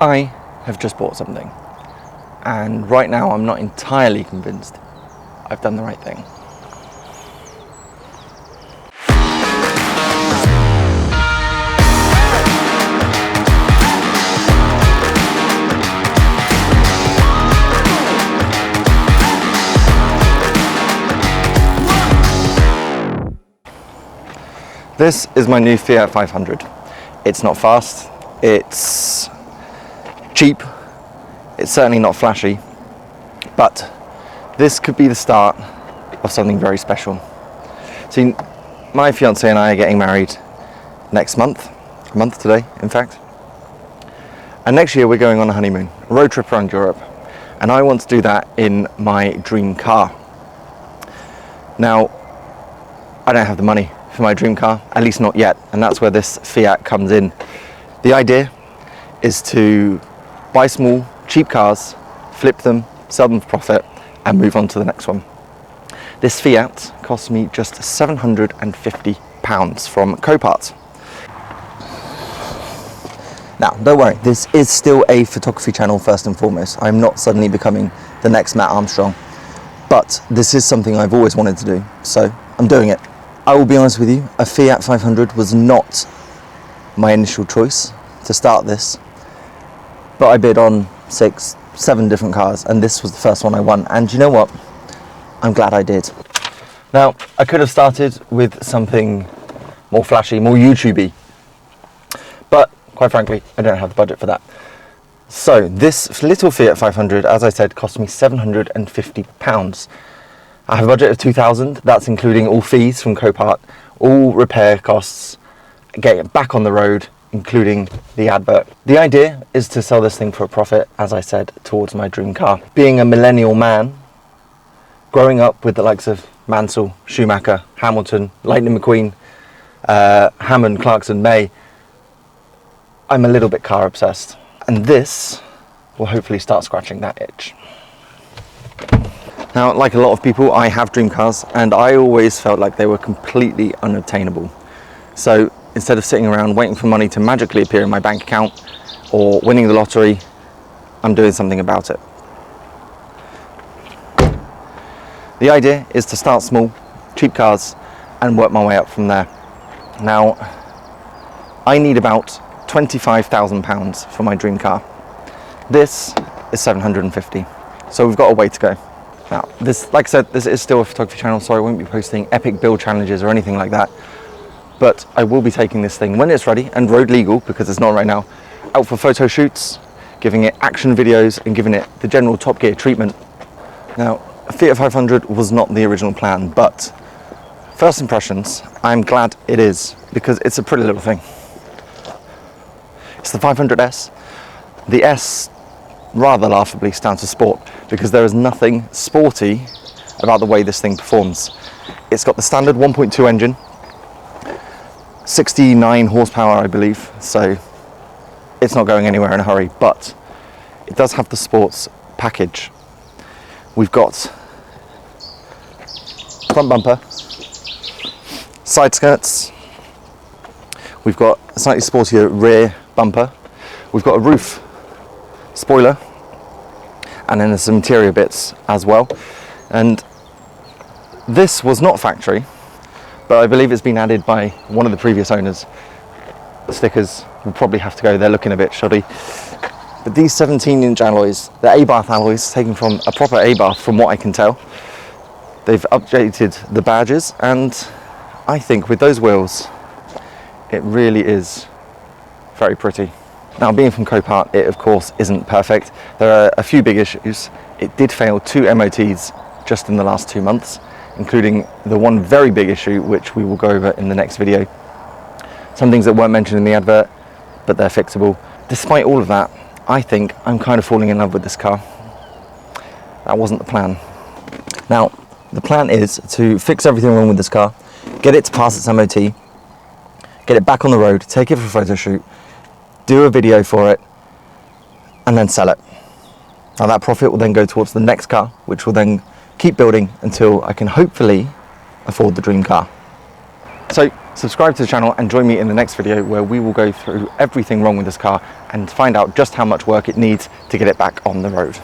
I have just bought something, and right now I'm not entirely convinced I've done the right thing. This is my new Fiat 500. It's not fast, it's cheap, it's certainly not flashy, but this could be the start of something very special. See, my fiance and I are getting married next month, a month today, in fact. And next year we're going on a honeymoon, a road trip around Europe. And I want to do that in my dream car. Now, I don't have the money for my dream car, at least not yet, and that's where this Fiat comes in. The idea is to buy small, cheap cars, flip them, sell them for profit, and move on to the next one. This Fiat cost me just £750 from Copart. Now, don't worry, this is still a photography channel first and foremost. I'm not suddenly becoming the next Matt Armstrong, but this is something I've always wanted to do, so I'm doing it. I will be honest with you, a Fiat 500 was not my initial choice to start this, but I bid on 6, 7 different cars, and this was the first one I won, and you know what? I'm glad I did. Now, I could have started with something more flashy, more YouTubey, but quite frankly, I don't have the budget for that. So this little Fiat 500, as I said, cost me £750. I have a budget of £2,000, that's including all fees from Copart, all repair costs, getting it back on the road, including the advert. The idea is to sell this thing for a profit, as I said, towards my dream car. Being a millennial man, growing up with the likes of Mansell, Schumacher, Hamilton, Lightning McQueen, Hammond, Clarkson, May, I'm a little bit car obsessed. And this will hopefully start scratching that itch. Now, like a lot of people, I have dream cars, and I always felt like they were completely unobtainable. So instead of sitting around waiting for money to magically appear in my bank account or winning the lottery, I'm doing something about it. The idea is to start small, cheap cars, and work my way up from there. Now, I need about £25,000 for my dream car. This is £750, so we've got a way to go. Now, this, like I said, this is still a photography channel, so I won't be posting epic build challenges or anything like that. But I will be taking this thing when it's ready and road legal, because it's not right now, out for photo shoots, giving it action videos and giving it the general Top Gear treatment. Now, a Fiat 500 was not the original plan, but first impressions, I'm glad it is, because it's a pretty little thing. It's the 500S. The S rather laughably stands for sport, because there is nothing sporty about the way this thing performs. It's got the standard 1.2 engine, 69 horsepower I believe, so it's not going anywhere in a hurry, but it does have the sports package. We've got front bumper, side skirts, we've got a slightly sportier rear bumper, we've got a roof spoiler, and then there's some interior bits as well. And this was not factory, but I believe it's been added by one of the previous owners. The stickers will probably have to go, they're looking a bit shoddy. But these 17-inch alloys, they're A-bath alloys, taken from a proper A-bath from what I can tell. They've updated the badges, and I think with those wheels, it really is very pretty. Now, being from Copart, it of course isn't perfect. There are a few big issues. It did fail 2 MOTs just in the last 2 months, including the one very big issue, which we will go over in the next video. Some things that weren't mentioned in the advert, but they're fixable. Despite all of that, I think I'm kind of falling in love with this car. That wasn't the plan. Now, the plan is to fix everything wrong with this car, get it to pass its MOT, get it back on the road, take it for a photo shoot, do a video for it, and then sell it. Now that profit will then go towards the next car, which will then keep building until I can hopefully afford the dream car. So Subscribe to the channel and join me in the next video where we will go through everything wrong with this car and find out just how much work it needs to get it back on the road.